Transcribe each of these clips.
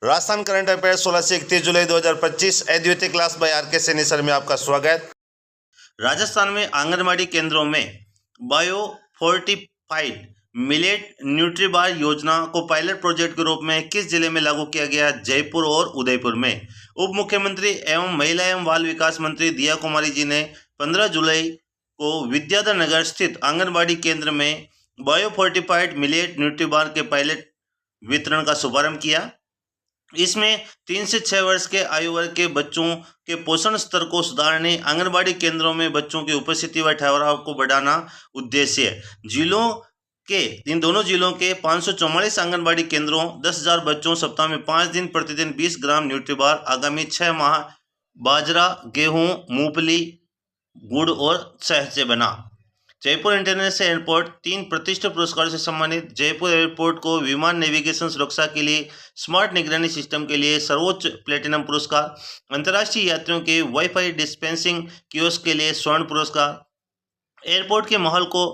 Rajasthan current affair 16 से 31 जुलाई 2025 अद्वितीय class bye are के सैनी सर में आपका स्वागत। राजस्थान में आंगनबाड़ी केंद्रों में बायो फोर्टिफाइड मिलेट न्यूट्रीबार योजना को पायलट प्रोजेक्ट के रूप में किस जिले में लागू किया गया? जयपुर और उदयपुर में। उप मुख्यमंत्री एवं महिला एवं बाल विकास मंत्री दिया कुमारी जी ने 15 जुलाई को विद्याधर नगर स्थित आंगनबाड़ी केंद्र में बायो फोर्टिफाइड मिलेट न्यूट्रीबार के पायलट वितरण का शुभारंभ किया। इसमें 3 से 6 वर्ष के आयु वर्ग के बच्चों के पोषण स्तर को सुधारने, आंगनबाड़ी केंद्रों में बच्चों की उपस्थिति व ठहराव को बढ़ाना उद्देश्य है। इन दोनों जिलों के 544 आंगनबाड़ी केंद्रों 10,000 बच्चों सप्ताह में 5 दिन प्रतिदिन 20 ग्राम न्यूट्रीबार आगामी 6 माह बाजरा, गेहूं, मूंगफली, गुड़ और शहद से बना। जयपुर इंटरनेशनल एयरपोर्ट 3 प्रतिष्ठित पुरस्कारों से सम्मानित। जयपुर एयरपोर्ट को विमान नेविगेशन सुरक्षा के लिए स्मार्ट निगरानी सिस्टम के लिए सर्वोच्च प्लेटिनम पुरस्कार, अंतर्राष्ट्रीय यात्रियों के वाईफाई डिस्पेंसिंग कियोस्क के लिए स्वर्ण पुरस्कार, एयरपोर्ट के माहौल को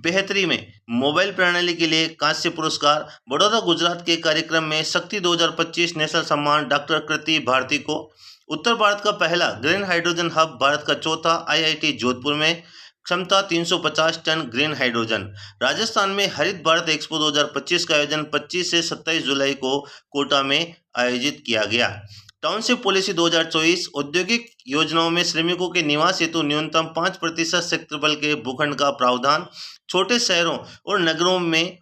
बेहतरी में मोबाइल प्रणाली के लिए कांस्य पुरस्कार, बड़ौदा गुजरात के कार्यक्रम में शक्ति 2025 नेशनल सम्मान डॉक्टर कृति भारती को, उत्तर भारत का पहला ग्रीन हाइड्रोजन हब, भारत का चौथा IIT जोधपुर में, क्षमता 350 टन ग्रीन हाइड्रोजन। राजस्थान में हरित भारत एक्सपो 2025 का आयोजन 25 से 27 जुलाई को कोटा में आयोजित किया गया। टाउनशिप पॉलिसी 2024 औद्योगिक योजनाओं में श्रमिकों के निवास हेतु न्यूनतम 5% क्षेत्रफल के भूखंड का प्रावधान, छोटे शहरों और नगरों में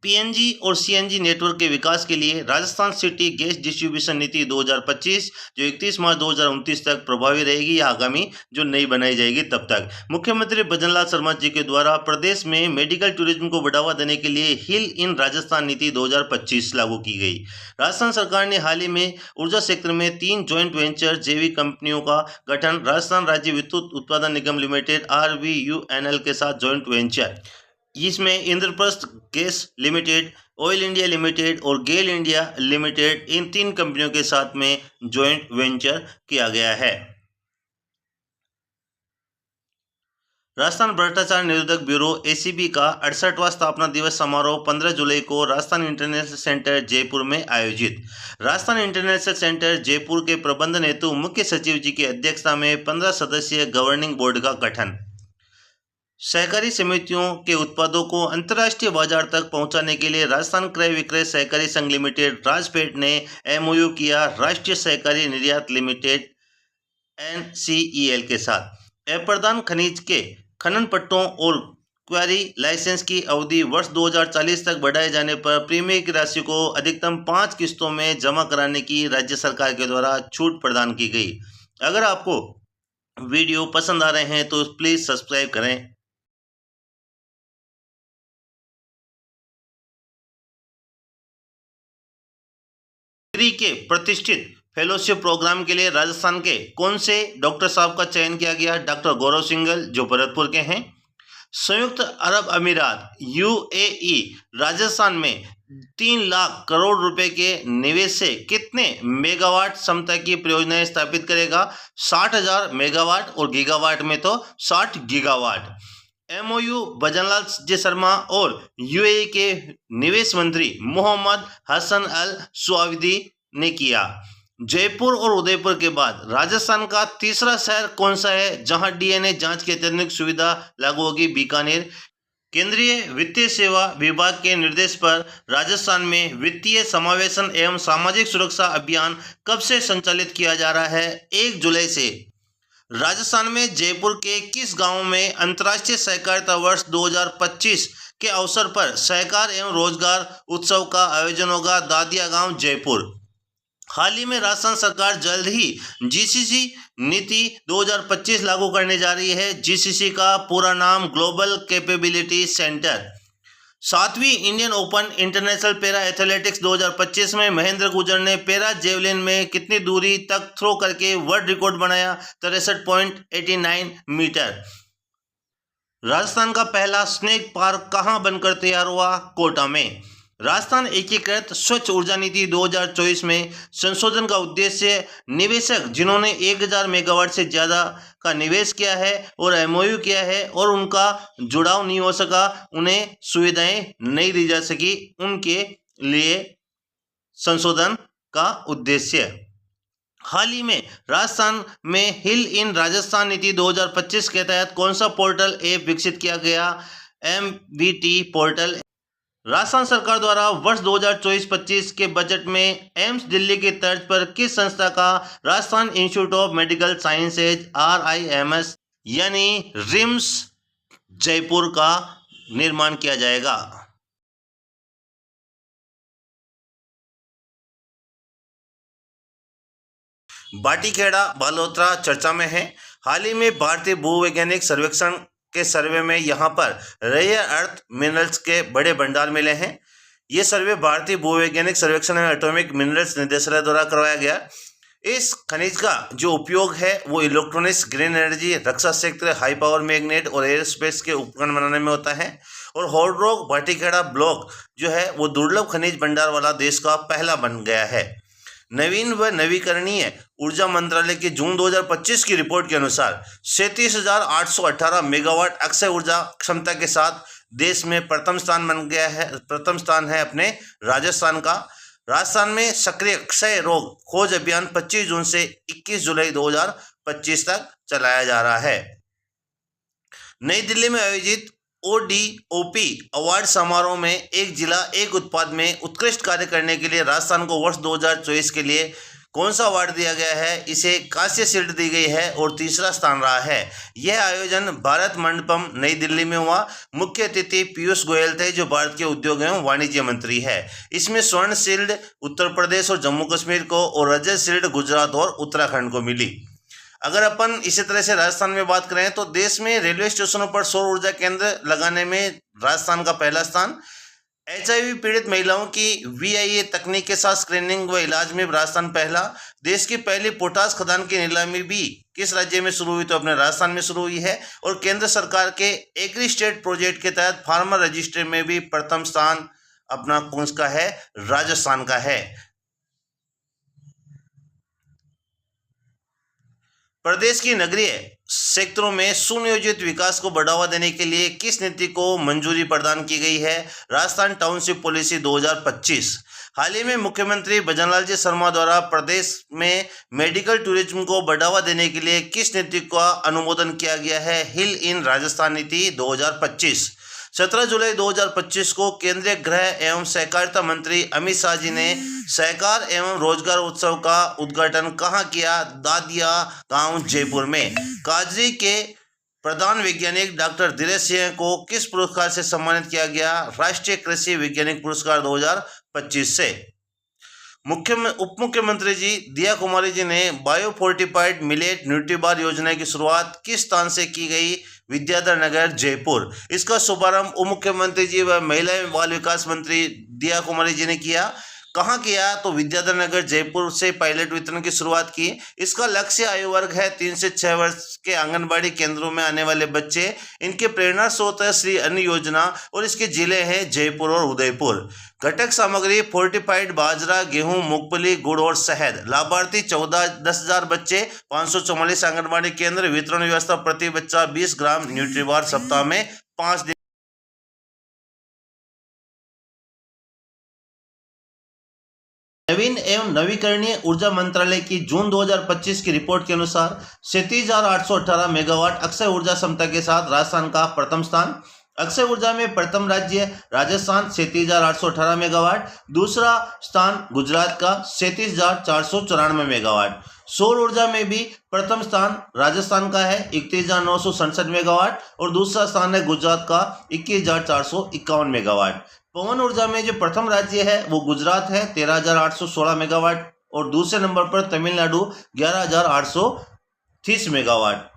PNG और CNG नेटवर्क के विकास के लिए राजस्थान सिटी गैस डिस्ट्रीब्यूशन नीति 2025 जो 31 मार्च 2029 तक प्रभावी रहेगी या आगामी जो नई बनाई जाएगी तब तक। मुख्यमंत्री भजनलाल शर्मा जी के द्वारा प्रदेश में मेडिकल टूरिज्म को बढ़ावा देने के लिए हिल इन राजस्थान नीति 2025 लागू की गई। राजस्थान सरकार ने हाल ही में ऊर्जा क्षेत्र में 3 जॉइंट वेंचर जैविक कंपनियों का गठन, राजस्थान राज्य विद्युत उत्पादन निगम लिमिटेड RVUNL के साथ जॉइंट वेंचर, इसमें Indraprastha gas limited, oil India limited और गेल इंडिया लिमिटेड, इन 3 कंपनियों के साथ में जॉइंट वेंचर किया गया है। राजस्थान भ्रष्टाचार निरोधक ब्यूरो ACB का 68वां स्थापना दिवस समारोह 15 जुलाई को राजस्थान इंटरनेशनल सेंटर जयपुर में आयोजित। राजस्थान इंटरनेशनल सेंटर जयपुर के प्रबंधन हेतु मुख्य सचिव जी की अध्यक्षता में 15 सदस्यीय गवर्निंग बोर्ड का गठन, सहकारी समितियों के उत्पादों को अंतर्राष्ट्रीय बाजार तक पहुंचाने के लिए राजस्थान क्रय विक्रय सहकारी संघ लिमिटेड राजपेट ने MOU किया राष्ट्रीय सहकारी निर्यात लिमिटेड NCEL के साथ। अप्रधान खनिज के खनन पट्टों और क्वारी लाइसेंस की अवधि वर्ष 2040 तक बढ़ाए जाने पर प्रीमियम की राशि को अधिकतम 5 किस्तों में जमा कराने की राज्य सरकार के द्वारा छूट प्रदान की गई। अगर आपको वीडियो पसंद आ रहे हैं तो प्लीज सब्सक्राइब करें। डिग्री के प्रतिष्ठित फेलोशिप प्रोग्राम के लिए राजस्थान के कौन से डॉक्टर साहब का चयन किया गया? डॉक्टर गौरव सिंघल जो भरतपुर के हैं। संयुक्त अरब अमीरात UAE राजस्थान में 3 लाख करोड़ रुपए के निवेश से कितने मेगावाट क्षमता की परियोजनाएं स्थापित करेगा? 60,000 मेगावाट और गीगावाट में तो 60 गीगावाट। MOU भजनलाल जी शर्मा और UAE के निवेश मंत्री मोहम्मद हसन अल सुआविदी ने किया। जयपुर और उदयपुर के बाद राजस्थान का तीसरा शहर कौन सा है जहां DNA जांच की अत्याधुनिक सुविधा लागू होगी? बीकानेर। केंद्रीय वित्तीय सेवा विभाग के निर्देश पर राजस्थान में वित्तीय समावेशन एवं सामाजिक सुरक्षा अभियान कब से संचालित किया जा रहा है? 1 जुलाई से। राजस्थान में जयपुर के किस गांव में अंतर्राष्ट्रीय सहकारिता वर्ष 2025 के अवसर पर सहकार एवं रोजगार उत्सव का आयोजन होगा? दादिया गांव, जयपुर। हाल ही में राजस्थान सरकार जल्द ही GCC नीति 2025 लागू करने जा रही है। GCC का पूरा नाम ग्लोबल कैपेबिलिटी सेंटर। 7वीं Indian open international para athletics 2025 में महेंद्र गुर्जर ने पैरा जेवलिन में कितनी दूरी तक थ्रो करके वर्ल्ड रिकॉर्ड बनाया? 63.89 मीटर। राजस्थान का पहला स्नेक पार्क कहां बनकर तैयार हुआ? कोटा में। राजस्थान एकीकृत स्वच्छ ऊर्जा नीति 2024 में संशोधन का उद्देश्य निवेशक जिन्होंने 1000 मेगावाट से ज़्यादा का निवेश किया है और MOU किया है और उनका जुड़ाव नहीं हो सका, उन्हें सुविधाएं नहीं दी जा सकी, उनके लिए संशोधन का उद्देश्य। हाल ही में राजस्थान में हिल इन राजस्थान नीति 2025 के तहत कौन सा पोर्टल ऐप विकसित किया गया? MVT portal. राजस्थान सरकार द्वारा वर्ष 2024-25 के बजट में एम्स दिल्ली की तर्ज पर किस संस्था का Rajasthan institute of medical sciences RIMS यानी रिम्स जयपुर का निर्माण किया जाएगा? बाटीखेड़ा बालोतरा चर्चा में है। हाल ही में भारतीय भूवैज्ञानिक सर्वेक्षण के सर्वे में यहां पर रेयर अर्थ मिनरल्स के बड़े भंडार मिले हैं। ये सर्वे भारतीय भूवैज्ञानिक सर्वेक्षण एवं एटॉमिक मिनरल्स निदेशालय द्वारा करवाया गया। इस खनिज का जो उपयोग है वो इलेक्ट्रॉनिक्स, ग्रीन एनर्जी, रक्षा क्षेत्र, हाई पावर मैग्नेट और एयरोस्पेस के उपकरण बनाने में होता है। और हॉर्डरॉक बाटीखेड़ा ब्लॉक जो है वो दुर्लभ खनिज भंडार वाला देश का पहला बन गया है। नवीन व नवीकरणीय ऊर्जा मंत्रालय की जून 2025 की रिपोर्ट के अनुसार 37,818 मेगावाट अक्षय ऊर्जा क्षमता के साथ देश में प्रथम स्थान है अपने राजस्थान का। राजस्थान में सक्रिय क्षय रोग खोज अभियान 25 जून से 21 जुलाई 2025 तक चलाया जा रहा है। नई दिल्ली में आयोजित ODOP अवार्ड समारोह में एक जिला एक उत्पाद में उत्कृष्ट कार्य करने के लिए राजस्थान को वर्ष 2024 के लिए कौन सा अवार्ड दिया गया है? इसे कांस्य शील्ड दी गई है और तीसरा स्थान रहा है। यह आयोजन भारत मंडपम नई दिल्ली में हुआ। मुख्य अतिथि पीयूष गोयल थे जो भारत के उद्योग एवं वाणिज्य मंत्री है। इसमें स्वर्ण शील्ड उत्तर प्रदेश और जम्मू कश्मीर को और रजत शील्ड गुजरात और उत्तराखंड को मिली। अगर अपन इसी तरह से राजस्थान में बात करें तो देश में रेलवे स्टेशनों पर सौर ऊर्जा केंद्र लगाने में राजस्थान का पहला स्थान। HIV पीड़ित महिलाओं की VIA तकनीक के साथ स्क्रीनिंग व इलाज में राजस्थान पहला। देश की पहली पोटास खदान की नीलामी भी किस राज्य में शुरू हुई? तो अपने राजस्थान में शुरू हुई है। और केंद्र सरकार के एग्री स्टेट प्रोजेक्ट के तहत फार्मर रजिस्ट्री में भी प्रथम स्थान अपना कौन का है? राजस्थान का है। प्रदेश की नगरीय क्षेत्रों में सुनियोजित विकास को बढ़ावा देने के लिए किस नीति को मंजूरी प्रदान की गई है? Rajasthan township policy 2025। हाल ही में मुख्यमंत्री भजनलाल जी शर्मा द्वारा प्रदेश में मेडिकल टूरिज्म को बढ़ावा देने के लिए किस नीति का अनुमोदन किया गया है? हिल इन राजस्थान नीति 2025। 17 जुलाई 2025 को केंद्रीय गृह एवं सहकारिता मंत्री अमित शाह जी ने सहकार एवं रोजगार उत्सव का उद्घाटन कहाँ किया? दादिया गांव जयपुर में। काजरी के प्रधान वैज्ञानिक डॉक्टर धीरज सिंह को किस पुरस्कार से सम्मानित किया गया? राष्ट्रीय कृषि वैज्ञानिक पुरस्कार 2025 से। उप मुख्यमंत्री जी दिया कुमारी जी ने बायो फोर्टिफाइड मिलेट न्यूट्रीबार योजना की शुरुआत किस स्थान से की गई? विद्याधर नगर जयपुर। इसका शुभारंभ उप मुख्यमंत्री जी व महिला एवं बाल विकास मंत्री दिया कुमारी जी ने किया। कहाँ किया? तो विद्याधर नगर जयपुर से पायलट वितरण की शुरुआत की। इसका लक्ष्य आयु वर्ग है 3 से 6 वर्ष के आंगनबाड़ी केंद्रों में आने वाले बच्चे। इनके प्रेरणा स्रोत है श्री अन्न योजना और इसके जिले हैं जयपुर और उदयपुर। घटक सामग्री फोर्टिफाइड बाजरा, गेहूं, मूंगफली, गुड़ और शहद। लाभार्थी 10,000 बच्चे, 544 आंगनबाड़ी केंद्र। वितरण व्यवस्था प्रति बच्चा 20 ग्राम न्यूट्रीबार सप्ताह में 5 दिन। नवीन एवं नवीकरणीय ऊर्जा मंत्रालय की जून 2025 की रिपोर्ट के अनुसार 37,818 मेगावाट अक्षय ऊर्जा क्षमता के साथ राजस्थान का प्रथम स्थान। अक्षय ऊर्जा में प्रथम राज्य राजस्थान 37,818 मेगावाट, दूसरा स्थान गुजरात का 37,494 मेगावाट। सौर ऊर्जा में भी प्रथम स्थान राजस्थान का है 31,967 मेगावाट और दूसरा स्थान है गुजरात का 21,451 मेगावाट। पवन ऊर्जा में जो प्रथम राज्य है वो गुजरात है 13,816 मेगावाट और दूसरे नंबर पर तमिलनाडु 11,830 मेगावाट।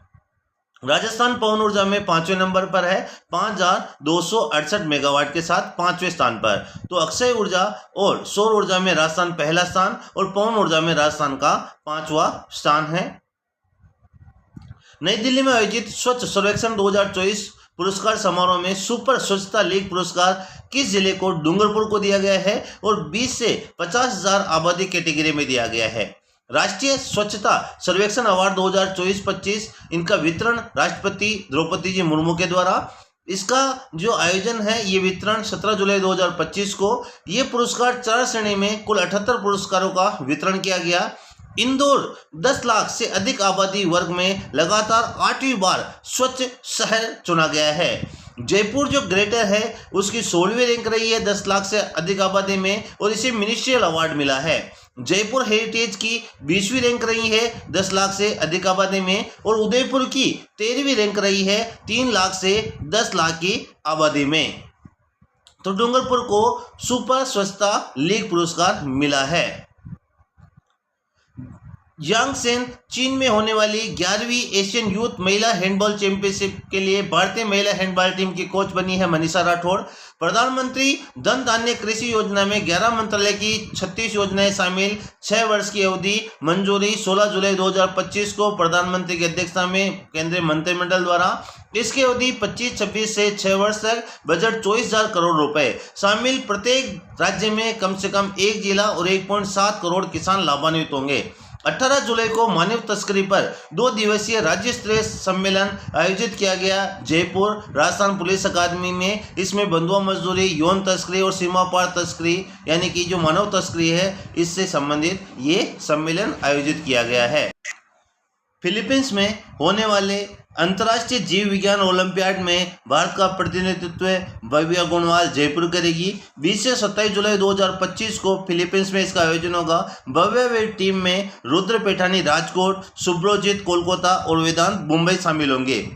राजस्थान पवन ऊर्जा में 5वें नंबर पर है 5,268 मेगावाट के साथ 5वें स्थान पर। तो अक्षय ऊर्जा और सौर ऊर्जा में राजस्थान पहला स्थान और पवन ऊर्जा में राजस्थान का 5वां स्थान है। नई दिल्ली में आयोजित स्वच्छ सर्वेक्षण 2024 पुरस्कार समारोह में सुपर स्वच्छता लीग पुरस्कार किस जिले को? डूंगरपुर को दिया गया है और 20 से 50,000 आबादी कैटेगरी में दिया गया है। राष्ट्रीय स्वच्छता सर्वेक्षण अवार्ड 2024-25 इनका वितरण राष्ट्रपति द्रौपदी जी मुर्मू के द्वारा इसका जो आयोजन है ये वितरण 17 जुलाई 2025 को ये पुरस्कार 4 श्रेणी में कुल 78 पुरस्कारों का वितरण किया गया। इंदौर 10 लाख से अधिक आबादी वर्ग में लगातार 8वीं बार स्वच्छ शहर चुना गया है। जयपुर जो ग्रेटर है उसकी 16वीं रैंक रही है 10 लाख से अधिक आबादी में और इसे मिनिस्ट्रियल अवार्ड मिला है। जयपुर हेरिटेज की 20वीं रैंक रही है 10 लाख से अधिक आबादी में और उदयपुर की 13वीं रैंक रही है 3 लाख से 10 लाख की आबादी में। तो डूंगरपुर को सुपर स्वच्छता लीग पुरस्कार मिला है। यांगसेन चीन में होने वाली 11वीं एशियन यूथ महिला हैंडबॉल चैंपियनशिप के लिए भारतीय महिला हैंडबॉल टीम की कोच बनी है मनीषा राठौड़। प्रधानमंत्री धन धान्य कृषि योजना में 11 मंत्रालय की 36 योजनाएं शामिल, 6 वर्ष की अवधि मंजूरी। 16 जुलाई 2025 को प्रधानमंत्री की अध्यक्षता में केंद्रीय मंत्रिमंडल द्वारा इसकी अवधि 25-26 से 6 वर्ष तक। बजट 24,000 करोड़ रुपए शामिल। प्रत्येक राज्य में कम से कम 1 जिला और 1.7 करोड़ किसान लाभान्वित होंगे। 18 जुलाई को मानव तस्करी पर 2 दिवसीय राज्य स्तरीय सम्मेलन आयोजित किया गया जयपुर राजस्थान पुलिस अकादमी में। इसमें बंधुआ मजदूरी, यौन तस्करी और सीमा पार तस्करी यानी कि जो मानव तस्करी है इससे संबंधित ये सम्मेलन आयोजित किया गया है। फिलीपींस में होने वाले अंतर्राष्ट्रीय जीव विज्ञान ओलंपियाड में भारत का प्रतिनिधित्व भव्या गुणवाल जयपुर करेगी। 20 से 27 जुलाई 2025 को फिलीपींस में इसका आयोजन होगा। भव्या टीम में रुद्र पैठानी राजकोट, सुब्रोजीत कोलकाता और वेदांत मुंबई शामिल होंगे।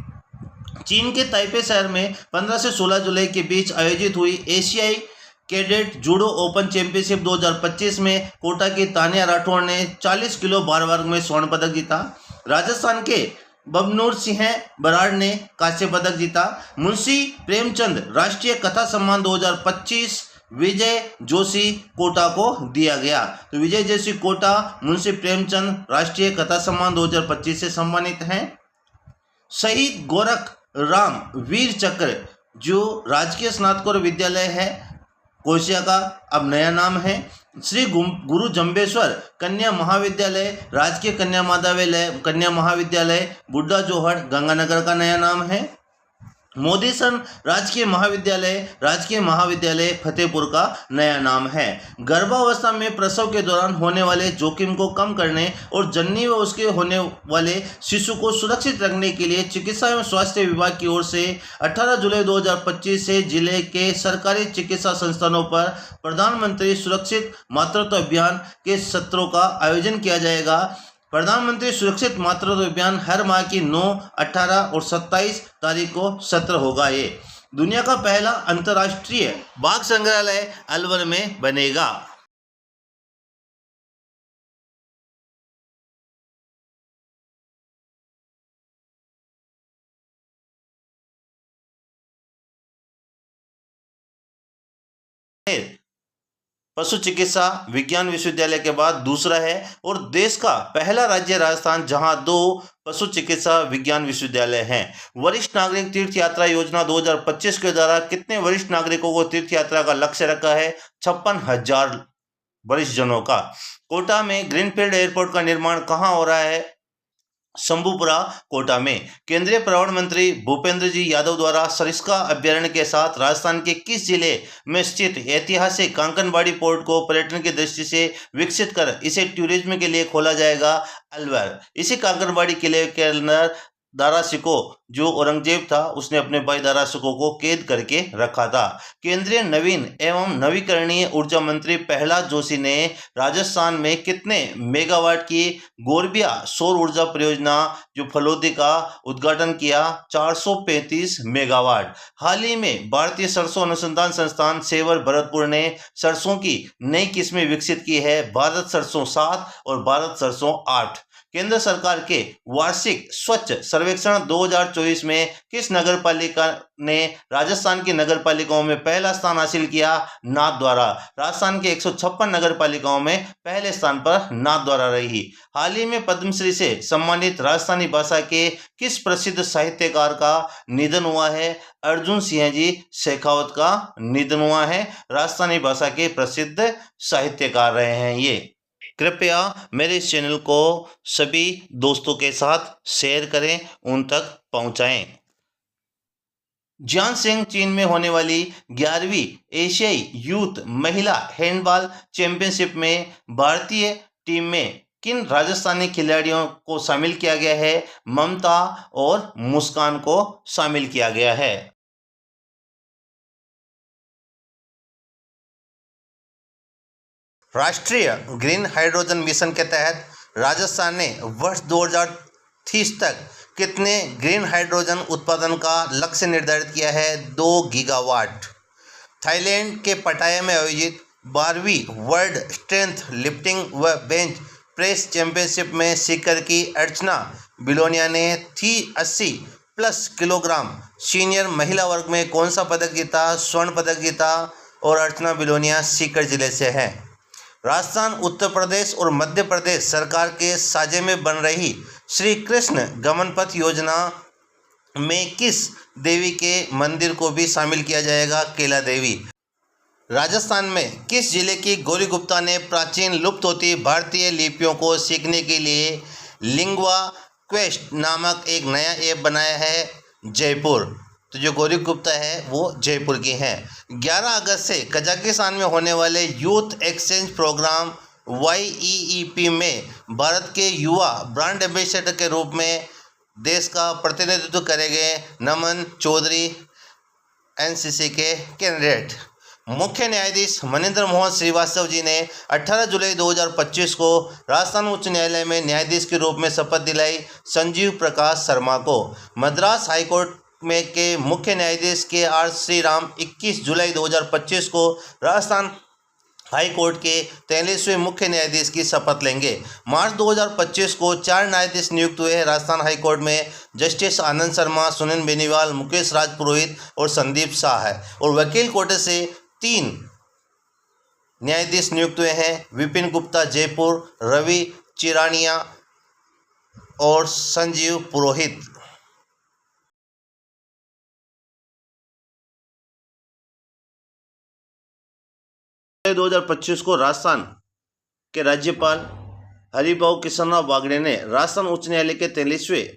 चीन के ताइपे शहर में 15 से 16 जुलाई के बीच आयोजित हुई एशियाई कैडेट जूडो ओपन चैंपियनशिप 2025 में कोटा की तानिया राठौड़ ने 40 किलो भार वर्ग में स्वर्ण पदक जीता। राजस्थान के बबनूर सिंह बराड़ ने कांस्य पदक जीता। मुंशी प्रेमचंद राष्ट्रीय कथा सम्मान 2025 विजय जोशी कोटा को दिया गया। तो विजय जोशी कोटा मुंशी प्रेमचंद राष्ट्रीय कथा सम्मान 2025 से सम्मानित हैं। शहीद गोरख राम वीर चक्र जो राजकीय स्नातकोत्तर विद्यालय है कोशिया का अब नया नाम है श्री गुरु जम्बेश्वर कन्या महाविद्यालय, राजकीय कन्या महाविद्यालय बुड्ढा जोहड़ गंगानगर का नया नाम है। मोदीसन राजकीय महाविद्यालय फतेहपुर का नया नाम है। गर्भावस्था में प्रसव के दौरान होने वाले जोखिम को कम करने और जननी व उसके होने वाले शिशु को सुरक्षित रखने के लिए चिकित्सा एवं स्वास्थ्य विभाग की ओर से 18 जुलाई 2025 से जिले के सरकारी चिकित्सा संस्थानों पर प्रधानमंत्री सुरक्षित मातृत्व अभियान के सत्रों का आयोजन किया जाएगा। प्रधानमंत्री सुरक्षित मातृत्व अभियान हर माह की 9, 18 और 27 तारीख को सत्र होगा। ये दुनिया का पहला अंतर्राष्ट्रीय बाघ संग्रहालय अलवर में बनेगा। पशु चिकित्सा विज्ञान विश्वविद्यालय के बाद दूसरा है और देश का पहला राज्य राजस्थान जहां 2 पशु चिकित्सा विज्ञान विश्वविद्यालय हैं। वरिष्ठ नागरिक तीर्थ यात्रा योजना 2025 के द्वारा कितने वरिष्ठ नागरिकों को तीर्थ यात्रा का लक्ष्य रखा है? 56,000 वरिष्ठ जनों का। कोटा में ग्रीनफील्ड एयरपोर्ट का निर्माण कहाँ हो रहा है? शंभूपुरा कोटा में। केंद्रीय पर्यावरण मंत्री भूपेंद्र जी यादव द्वारा सरिस्का अभ्यारण्य के साथ राजस्थान के किस जिले में स्थित ऐतिहासिक कांकनबाड़ी पोर्ट को पर्यटन की दृष्टि से विकसित कर इसे टूरिज्म के लिए खोला जाएगा? अलवर। इसी कांकनबाड़ी किले के अंदर दारा सिको जो औरंगजेब था उसने अपने भाई दारा सिको को कैद करके रखा था। केंद्रीय नवीन एवं नवीकरणीय ऊर्जा मंत्री प्रहलाद जोशी ने राजस्थान में कितने मेगावाट की गोरबिया सौर ऊर्जा परियोजना जो फलोदी का उद्घाटन किया? 435 मेगावाट। हाल ही में भारतीय सरसों अनुसंधान संस्थान सेवर भरतपुर ने सरसों की नई किस्में विकसित की है, भारत सरसों 7 और भारत सरसों 8। केंद्र सरकार के वार्षिक स्वच्छ सर्वेक्षण 2024 में किस नगर पालिका ने राजस्थान की नगर पालिकाओं में पहला स्थान हासिल किया? नाथद्वारा। राजस्थान के 156 नगर पालिकाओं में पहले स्थान पर नाथद्वारा रही। हाल ही में पद्मश्री से सम्मानित राजस्थानी भाषा के किस प्रसिद्ध साहित्यकार का निधन हुआ है? अर्जुन सिंह जी शेखावत का निधन हुआ है। राजस्थानी भाषा के प्रसिद्ध साहित्यकार रहे हैं ये। कृपया मेरे इस चैनल को सभी दोस्तों के साथ शेयर करें, उन तक पहुंचाएं। जियांगशेन चीन में होने वाली 11वीं एशियाई यूथ महिला हैंडबॉल चैंपियनशिप में भारतीय टीम में किन राजस्थानी खिलाड़ियों को शामिल किया गया है? ममता और मुस्कान को शामिल किया गया है। राष्ट्रीय ग्रीन हाइड्रोजन मिशन के तहत राजस्थान ने वर्ष 2030 तक कितने ग्रीन हाइड्रोजन उत्पादन का लक्ष्य निर्धारित किया है? 2 गीगावाट। थाईलैंड के पटाया में आयोजित 12वीं वर्ल्ड स्ट्रेंथ लिफ्टिंग व बेंच प्रेस चैंपियनशिप में सीकर की अर्चना बिलोनिया ने 80+ किलोग्राम सीनियर महिला वर्ग में कौन सा पदक जीता? स्वर्ण पदक जीता। और अर्चना बिलोनिया सीकर जिले से है। राजस्थान, उत्तर प्रदेश और मध्य प्रदेश सरकार के साझे में बन रही श्री कृष्ण गमन पथ योजना में किस देवी के मंदिर को भी शामिल किया जाएगा? केला देवी। राजस्थान में किस जिले की गौरी गुप्ता ने प्राचीन लुप्त होती भारतीय लिपियों को सीखने के लिए लिंग्वा क्वेस्ट नामक एक नया ऐप बनाया है? जयपुर। तो जो गौरी गुप्ता है वो जयपुर की हैं। 11 अगस्त से कजाकिस्तान में होने वाले यूथ एक्सचेंज प्रोग्राम YEEP में भारत के युवा ब्रांड एम्बेसडर के रूप में देश का प्रतिनिधित्व करेंगे नमन चौधरी, NCC के कैंडिडेट। मुख्य न्यायाधीश मनिंदर मोहन श्रीवास्तव जी ने 18 जुलाई 2025 को राजस्थान उच्च न्यायालय में न्यायाधीश के रूप में शपथ दिलाई संजीव प्रकाश शर्मा को। मद्रास हाईकोर्ट में के मुख्य न्यायाधीश KR श्रीराम 21 जुलाई 2025 को राजस्थान हाई कोर्ट के 43वें मुख्य न्यायाधीश की शपथ लेंगे। मार्च 2025 को 4 न्यायाधीश नियुक्त हुए हैं राजस्थान हाई कोर्ट में। जस्टिस आनंद शर्मा, सुनील बेनीवाल, मुकेश राज पुरोहित और संदीप शाह है। और वकील कोटे से 3 न्यायाधीश नियुक्त हुए हैं, विपिन गुप्ता जयपुर, रवि चिरानिया और संजीव पुरोहित। 2025 को राजस्थान के राज्यपाल हरिभाऊ कृष्णराव बागड़े ने राजस्थान उच्च न्यायालय के 43वें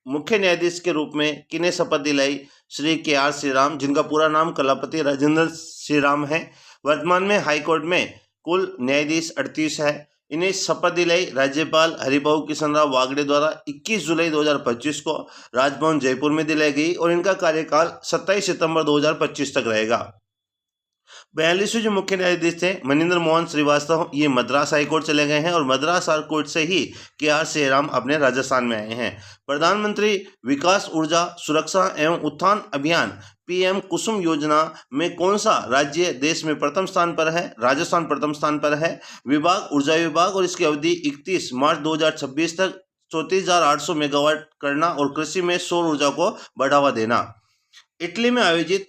मुख्य न्यायाधीश के रूप में किन्हें शपथ दिलाई? श्री KR श्रीराम, जिनका पूरा नाम कलापति राजेंद्र श्रीराम है। वर्तमान में हाईकोर्ट में कुल न्यायाधीश 38 है। इन्हें शपथ दिलाई राज्यपाल हरिभाऊ कृष्णराव बागड़े द्वारा 21 जुलाई 2025 को राजभवन जयपुर में दिलाई गई और इनका कार्यकाल 27 सितंबर 2025 तक रहेगा। 42वें जो मुख्य न्यायाधीश थे मनिंदर मोहन श्रीवास्तव, ये मद्रास हाईकोर्ट चले गए हैं और मद्रास हाईकोर्ट से ही KR श्रीराम अपने राजस्थान में आए हैं। प्रधानमंत्री विकास ऊर्जा सुरक्षा एवं उत्थान अभियान PM कुसुम योजना में कौन सा राज्य देश में प्रथम स्थान पर है? राजस्थान प्रथम स्थान पर है। विभाग ऊर्जा विभाग और इसकी अवधि 31 मार्च 2026 तक 34,800 मेगावाट करना और कृषि में सौर ऊर्जा को बढ़ावा देना। इटली में आयोजित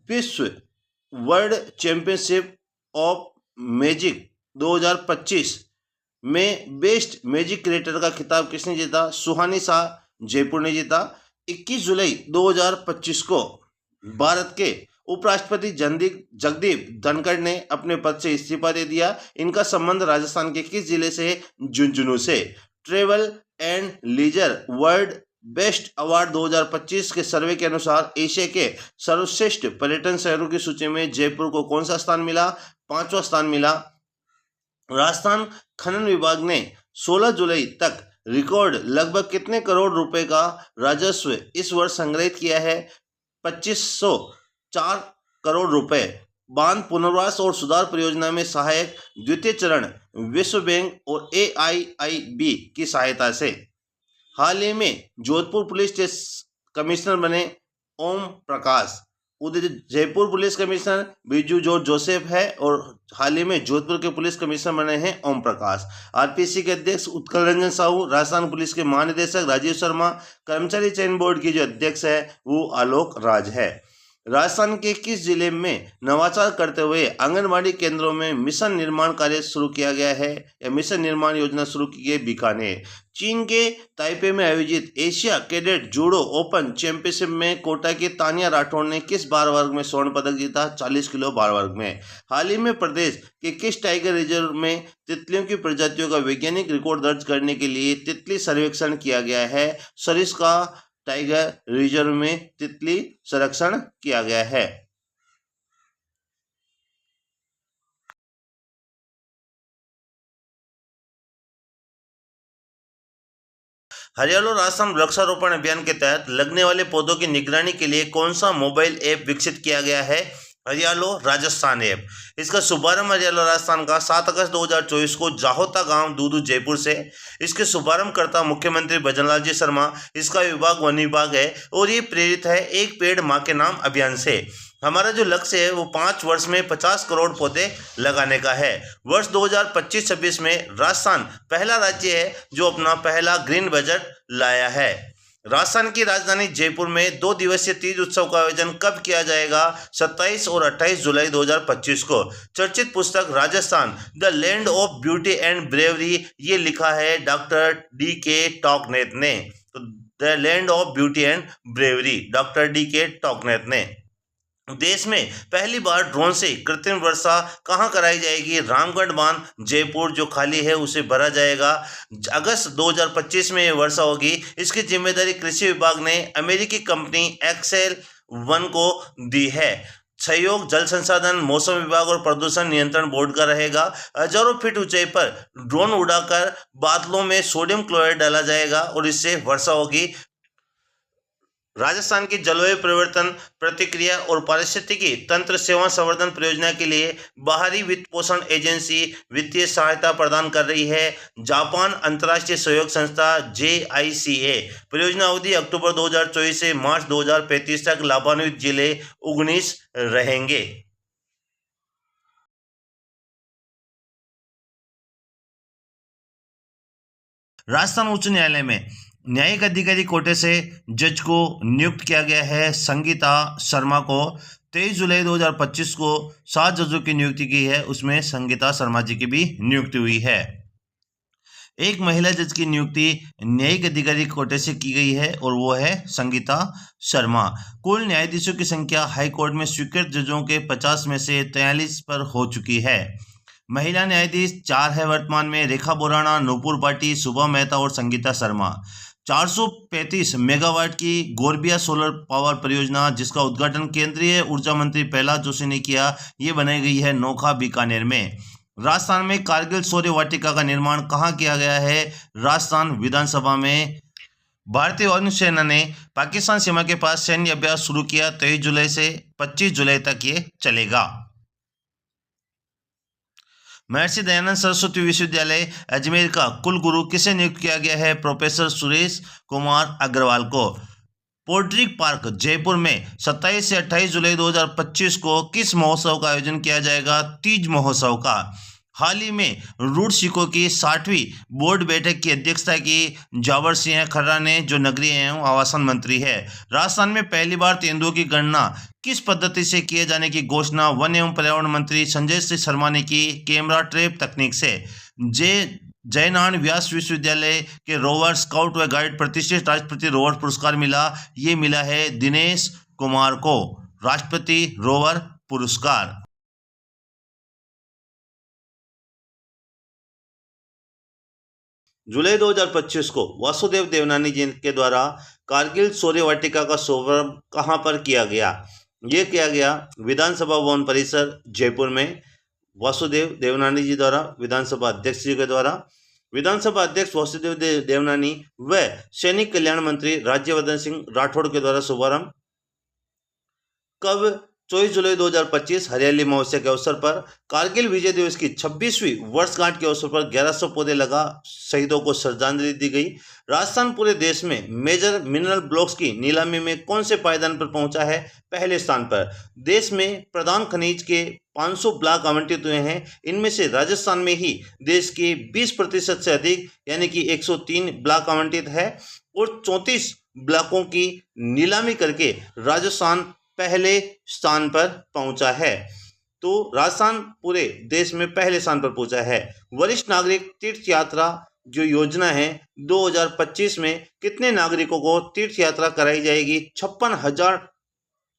विश्व वर्ल्ड चैंपियनशिप ऑफ मैजिक 2025 में बेस्ट मैजिक क्रिएटर का खिताब किसने जीता? सुहानी शाह जयपुर ने जीता। 21 जुलाई 2025 को भारत के उपराष्ट्रपति जगदीप धनखड़ ने अपने पद से इस्तीफा दे दिया। इनका संबंध राजस्थान के किस जिले से है? झुंझुनू से। Travel and leisure world best award 2025 के सर्वे के अनुसार एशिया के सर्वश्रेष्ठ पर्यटन शहरों की सूची में जयपुर को कौन सा स्थान मिला? 5वां स्थान मिला। राजस्थान खनन विभाग ने 16 जुलाई तक रिकॉर्ड लगभग कितने करोड़ रुपए का राजस्व इस वर्ष संग्रहित किया है? 2504 करोड़ रुपए। बांध पुनर्वास और सुधार परियोजना में सहायक द्वितीय चरण विश्व बैंक और AIIB की सहायता से। हाल ही में जोधपुर पुलिस कमिश्नर बने ओम प्रकाश। उधर Jaipur police commissioner Biju George Joseph है और हाल ही में जोधपुर के पुलिस कमिश्नर बने हैं ओम प्रकाश। RPC के अध्यक्ष उत्कल रंजन साहू, राजस्थान पुलिस के महानिदेशक राजीव शर्मा, कर्मचारी चयन बोर्ड की जो अध्यक्ष है वो आलोक राज है। राजस्थान के किस जिले में नवाचार करते हुए आंगनबाड़ी केंद्रों में मिशन निर्माण कार्य शुरू किया गया है या मिशन निर्माण योजना शुरू की गई? बीकानेर। चीन के ताइपे में आयोजित Asia cadet judo open championship में कोटा की तानिया राठौड़ ने किस बार वर्ग में स्वर्ण पदक जीता? 40 किलो बार वर्ग में। हाल ही में प्रदेश के किस टाइगर रिजर्व में तितलियों की प्रजातियों का वैज्ञानिक रिकॉर्ड दर्ज करने के लिए तितली सर्वेक्षण किया गया है? सरिस्का टाइगर रिजर्व में तितली संरक्षण किया गया है। हरियाणा राजस्थान वृक्षारोपण अभियान के तहत लगने वाले पौधों की निगरानी के लिए कौन सा मोबाइल ऐप विकसित किया गया है? हरियाणा राजस्थान ऐप। इसका शुभारंभ हरियाणा राजस्थान का 7 अगस्त 2024 को जाहोता गांव दूदू जयपुर से। इसके शुभारंभकर्ता मुख्यमंत्री भजनलाल जी शर्मा। इसका विभाग वन विभाग है और ये प्रेरित है एक पेड़ माँ के नाम अभियान से। हमारा जो लक्ष्य है वो 5 वर्ष में 50 करोड़ पौधे लगाने का है। वर्ष 2025-26 में राजस्थान पहला राज्य है जो अपना पहला ग्रीन बजट लाया है। राजस्थान की राजधानी जयपुर में 2 दिवसीय तीज उत्सव का आयोजन कब किया जाएगा? 27 और 28 जुलाई 2025 को। चर्चित पुस्तक Rajasthan the land of beauty and bravery, ये लिखा है डॉक्टर DK टॉकनेत ने। तो the land of beauty and bravery, doctor DK टॉकनेत ने। देश में पहली बार ड्रोन से कृत्रिम वर्षा कहां कराई जाएगी? रामगढ़ बांध जयपुर जो खाली है उसे भरा जाएगा। अगस्त 2025 में यह वर्षा होगी। इसकी जिम्मेदारी कृषि विभाग ने अमेरिकी कंपनी एक्सेल वन को दी है। सहयोग जल संसाधन, मौसम विभाग और प्रदूषण नियंत्रण बोर्ड का रहेगा। हजारों फीट ऊंचाई पर ड्रोन उड़ाकर बादलों में सोडियम क्लोराइड डाला जाएगा और इससे वर्षा होगी। राजस्थान की जलवायु परिवर्तन प्रतिक्रिया और पारिस्थितिकी तंत्र सेवा संवर्धन परियोजना के लिए बाहरी वित्त पोषण एजेंसी वित्तीय सहायता प्रदान कर रही है। जापान अंतर्राष्ट्रीय सहयोग संस्था JICA। परियोजना अवधि अक्टूबर 2024 से मार्च 2035 तक। लाभान्वित जिले 19 रहेंगे। राजस्थान उच्च न्यायालय में न्यायिक अधिकारी कोटे से जज को नियुक्त किया गया है। संगीता शर्मा को 23 जुलाई 2025 को 7 जजों की नियुक्ति की है, उसमें संगीता शर्मा जी की भी नियुक्ति हुई है। एक महिला जज की नियुक्ति न्यायिक अधिकारी कोटे से की गई है और वो है संगीता शर्मा। कुल न्यायाधीशों की संख्या हाईकोर्ट में स्वीकृत जजों के 50 में से 43 पर हो चुकी है। महिला न्यायाधीश 4 है वर्तमान में। रेखा बोराणा, नूपुर पाटी, शुभा मेहता और संगीता शर्मा। 435 मेगावाट की गोरबिया सोलर पावर परियोजना जिसका उद्घाटन केंद्रीय ऊर्जा मंत्री प्रहलाद जोशी ने किया, ये बनाई गई है नोखा बीकानेर में। राजस्थान में कारगिल शौर्य वाटिका का निर्माण कहाँ किया गया है? राजस्थान विधानसभा में। भारतीय वायुसेना ने पाकिस्तान सीमा के पास सैन्य अभ्यास शुरू किया। 23 जुलाई से 25 जुलाई तक ये चलेगा। महर्षि दयानंद सरस्वती विश्वविद्यालय अजमेर का कुलगुरु किसे नियुक्त किया गया है? प्रोफेसर सुरेश कुमार अग्रवाल को। पोट्रिक पार्क जयपुर में 27 से 28 जुलाई 2025 को किस महोत्सव का आयोजन किया जाएगा? तीज महोत्सव का। हाल ही में रूट सिखों की 60वीं बोर्ड बैठक की अध्यक्षता की जावर सिंह खर्रा ने, जो नगरीय एवं आवासन मंत्री है। राजस्थान में पहली बार तेंदुओं की गणना किस पद्धति से किए जाने की घोषणा वन एवं पर्यावरण मंत्री संजय सिंह शर्मा ने की? कैमरा ट्रैप तकनीक से। जयनारायण व्यास विश्वविद्यालय के रोवर स्काउट व गाइड प्रतिष्ठित राष्ट्रपति रोवर पुरस्कार मिला, ये मिला है दिनेश कुमार को, राष्ट्रपति रोवर पुरस्कार। जुलाई 2025 को वासुदेव देवनानी जी के द्वारा कारगिल शौर्य वाटिका का शुभारंभ कहाँ पर किया गया? ये किया गया विधानसभा भवन परिसर जयपुर में। वासुदेव देवनानी जी द्वारा, विधानसभा अध्यक्ष जी के द्वारा। विधानसभा अध्यक्ष वासुदेव देवनानी व सैनिक कल्याण मंत्री राज्यवर्धन सिंह राठौड़ के द्वारा शुभारंभ कब? 24 जुलाई 2025 हरियाली महोत्सव के अवसर पर। कारगिल विजय दिवस की 26वीं वर्षगांठ के अवसर पर 1100 पौधे लगा शहीदों को श्रद्धांजलि दी गई। राजस्थान पूरे देश में मेजर मिनरल ब्लॉक्स की नीलामी में कौन से पायदान पर पहुंचा है? पहले स्थान पर। देश में प्रधान खनिज के 500 ब्लॉक आवंटित हुए हैं। इनमें से राजस्थान में ही देश के 20% से अधिक यानी कि 103 ब्लॉक आवंटित है और 34 ब्लॉकों की नीलामी करके राजस्थान पहले स्थान पर पहुंचा है। तो राजस्थान पूरे देश में पहले स्थान पर पहुंचा है। वरिष्ठ नागरिक तीर्थ यात्रा जो योजना है 2025 में कितने नागरिकों को तीर्थ यात्रा कराई जाएगी? 56,000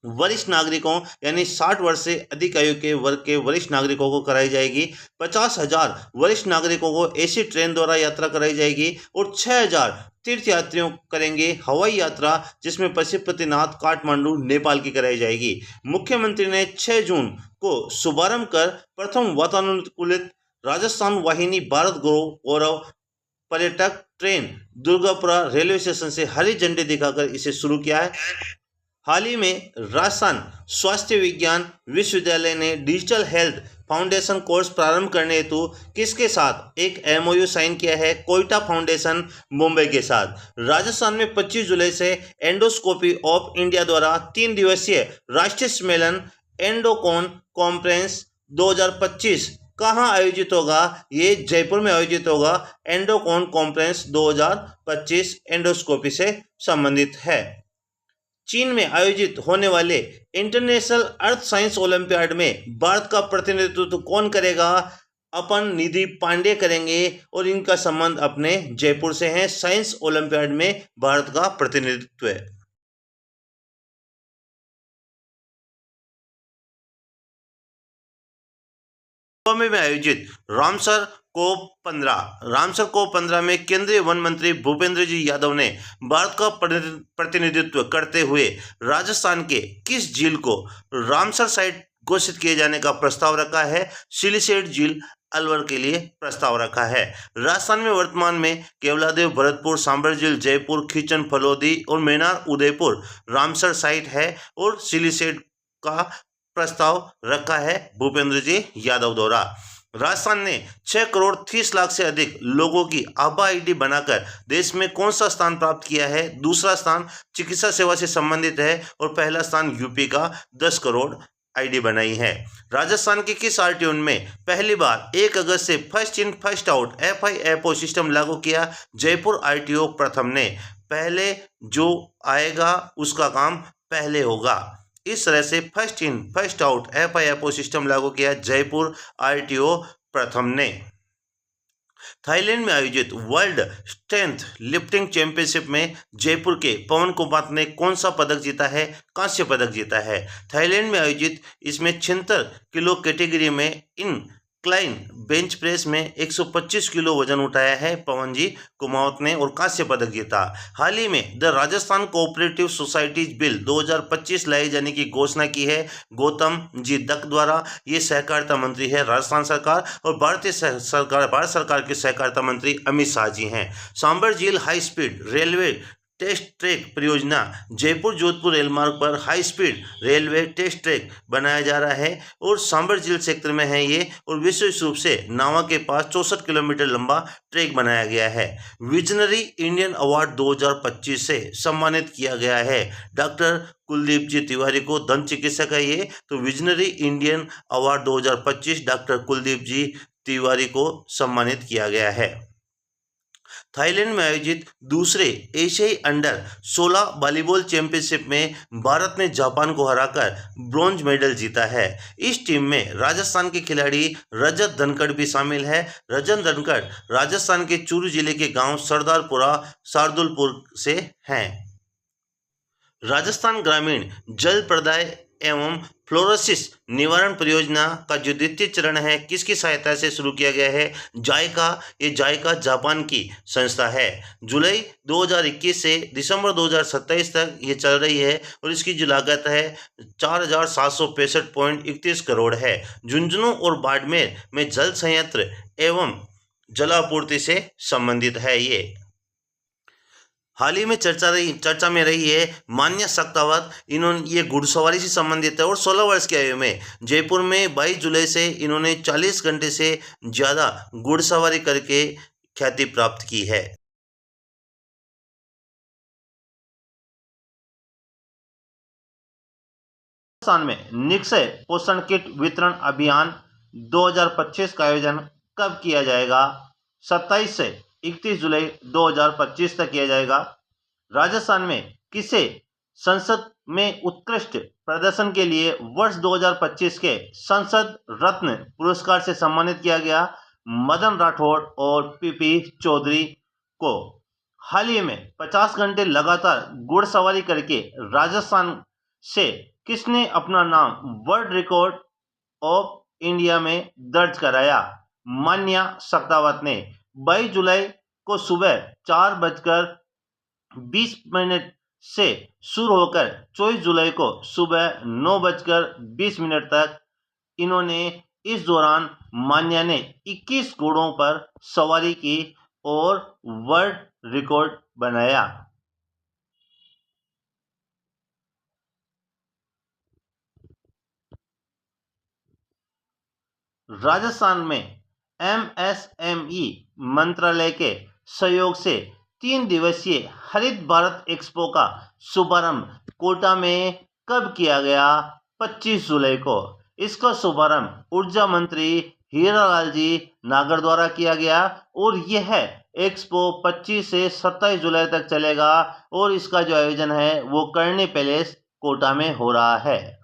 वरिष्ठ नागरिकों यानी 60 वर्ष से अधिक आयु के वर्ग के वरिष्ठ नागरिकों को कराई जाएगी। 50,000 वरिष्ठ नागरिकों को एसी ट्रेन द्वारा यात्रा कराई जाएगी और 6,000 तीर्थ यात्रियों करेंगे हवाई यात्रा, जिसमें पशुपतिनाथ काठमांडू नेपाल की कराई जाएगी। मुख्यमंत्री ने 6 जून को शुभारंभ कर प्रथम वातानुकूलित राजस्थान वाहिनी भारत गौरव पर्यटक ट्रेन दुर्गापुरा रेलवे स्टेशन से हरी झंडी दिखाकर इसे शुरू किया है। हाल ही में राजस्थान स्वास्थ्य विज्ञान विश्वविद्यालय ने डिजिटल हेल्थ फाउंडेशन कोर्स प्रारंभ करने हेतु किसके साथ एक एमओयू साइन किया है? कोयटा फाउंडेशन मुंबई के साथ। राजस्थान में 25 जुलाई से एंडोस्कोपी ऑफ इंडिया द्वारा 3 दिवसीय राष्ट्रीय सम्मेलन एंडोकॉन कॉन्फ्रेंस 2025 कहाँ आयोजित होगा? ये जयपुर में आयोजित होगा। एंडोकॉन कॉन्फ्रेंस 2025 एंडोस्कोपी से संबंधित है। चीन में आयोजित होने वाले इंटरनेशनल अर्थ साइंस ओलंपियाड में भारत का प्रतिनिधित्व कौन करेगा? अपन निधि पांडे करेंगे और इनका संबंध अपने जयपुर से है। साइंस ओलंपियाड में भारत का प्रतिनिधित्व है। में आयोजित रामसर कोप 15 में केंद्रीय वन मंत्री भूपेंद्र जी यादव ने भारत का प्रतिनिधित्व करते हुए राजस्थान के किस झील को रामसर साइट घोषित किए जाने का प्रस्ताव रखा है? सिलीसेट झील अलवर के लिए प्रस्ताव रखा है। राजस्थान में वर्तमान में केवलादेव, भरतपुर, सांबर झील, जयपुर, खीचन, फलोदी और मैनार उदयपुर रामसर साइट है और सिलीसेट का प्रस्ताव रखा है भूपेंद्र जी यादव द्वारा। राजस्थान ने 6 करोड़ 30 लाख से अधिक लोगों की आभा आईडी बनाकर देश में कौन सा स्थान प्राप्त किया है? दूसरा स्थान चिकित्सा सेवा से संबंधित है और पहला स्थान यूपी का 10 करोड़ आईडी बनाई है। राजस्थान के किस आरटीओ में पहली बार 1 अगस्त से first in first out FIFO system लागू किया? जयपुर आरटीओ प्रथम ने। पहले जो आएगा उसका काम पहले होगा, इस तरह से first in first out FIFO system लागू किया जयपुर आरटीओ प्रथम ने। थाईलैंड में आयोजित वर्ल्ड स्ट्रेंथ लिफ्टिंग चैंपियनशिप में जयपुर के पवन कुमार ने कौन सा पदक जीता है? कांस्य पदक जीता है। थाईलैंड में आयोजित इसमें 76 किलो कैटेगरी में इंक्लाइन बेंच प्रेस में 125 किलो वजन उठाया है पवन जी कुमावत ने और कांस्य पदक जीता। हाल ही में the Rajasthan cooperative societies bill 2025 लाए जाने की घोषणा की है गौतम जी दत्त द्वारा। ये सहकारिता मंत्री है राजस्थान सरकार और भारत सरकार के सहकारिता मंत्री अमित शाह जी हैं। सांबर झील high speed railway test track परियोजना जयपुर जोधपुर रेलमार्ग पर high speed railway test track बनाया जा रहा है और सांबर झील क्षेत्र में है ये और विशेष रूप से नावा के पास 64 किलोमीटर लंबा ट्रैक बनाया गया है। विजनरी इंडियन अवार्ड 2025 से सम्मानित किया गया है डॉक्टर कुलदीप जी तिवारी को। दंत चिकित्सक है ये, तो visionary Indian award 2025 doctor Kuldeep ji Tiwari को सम्मानित किया गया है। थाईलैंड में आयोजित दूसरे एशियाई अंडर 16 वॉलीबॉल चैंपियनशिप में भारत ने जापान को हराकर ब्रॉन्ज मेडल जीता है। इस टीम में राजस्थान के खिलाड़ी रजत धनखड़ भी शामिल है। रजत धनखड़ राजस्थान के चूरू जिले के गांव सरदारपुरा शार्दुलपुर से हैं। राजस्थान ग्रामीण जल प्रदाय एवं फ्लोरोसिस निवारण परियोजना का जो द्वितीय चरण है किसकी सहायता से शुरू किया गया है? जायका। ये जायका जापान की संस्था है। जुलाई 2021 से दिसंबर 2027 तक ये चल रही है और इसकी जो लागत है 4,765.31 करोड़ है। झुंझुनू और बाड़मेर में जल संयंत्र एवं जलापूर्ति से संबंधित है। ये हाल ही में चर्चा में रही है मान्या सक्तावत। इन्होंने ये घुड़सवारी से संबंधित है और 16 वर्ष की आयु में जयपुर में 22 जुलाई से इन्होंने 40 घंटे से ज़्यादा घुड़सवारी करके ख्याति प्राप्त की है। राजस्थान में निक्षय पोषण किट वितरण अभियान 2025 का आयोजन कब किया जाएगा? 27 से 31 जुलाई 2025 तक किया जाएगा। राजस्थान में किसे संसद में उत्कृष्ट प्रदर्शन के लिए वर्ष 2025 के संसद रत्न पुरस्कार से सम्मानित किया गया? मदन राठौड़ और PP चौधरी को। हाल ही में 50 घंटे लगातार घुड़सवारी करके राजस्थान से किसने अपना नाम वर्ल्ड रिकॉर्ड ऑफ इंडिया में दर्ज कराया? मान्या सख्तावत ने। 22 जुलाई को सुबह 4:20 से शुरू होकर 24 जुलाई को सुबह 9:20 तक इन्होंने इस दौरान मान्या ने 21 घोड़ों पर सवारी की और वर्ल्ड रिकॉर्ड बनाया। राजस्थान में MSME मंत्रालय के सहयोग से 3 दिवसीय हरित भारत एक्सपो का शुभारंभ कोटा में कब किया गया? 25 जुलाई को। इसका शुभारंभ ऊर्जा मंत्री हीरालाल जी नागर द्वारा किया गया और यह एक्सपो 25 से 27 जुलाई तक चलेगा और इसका जो आयोजन है वो कर्णी पैलेस कोटा में हो रहा है।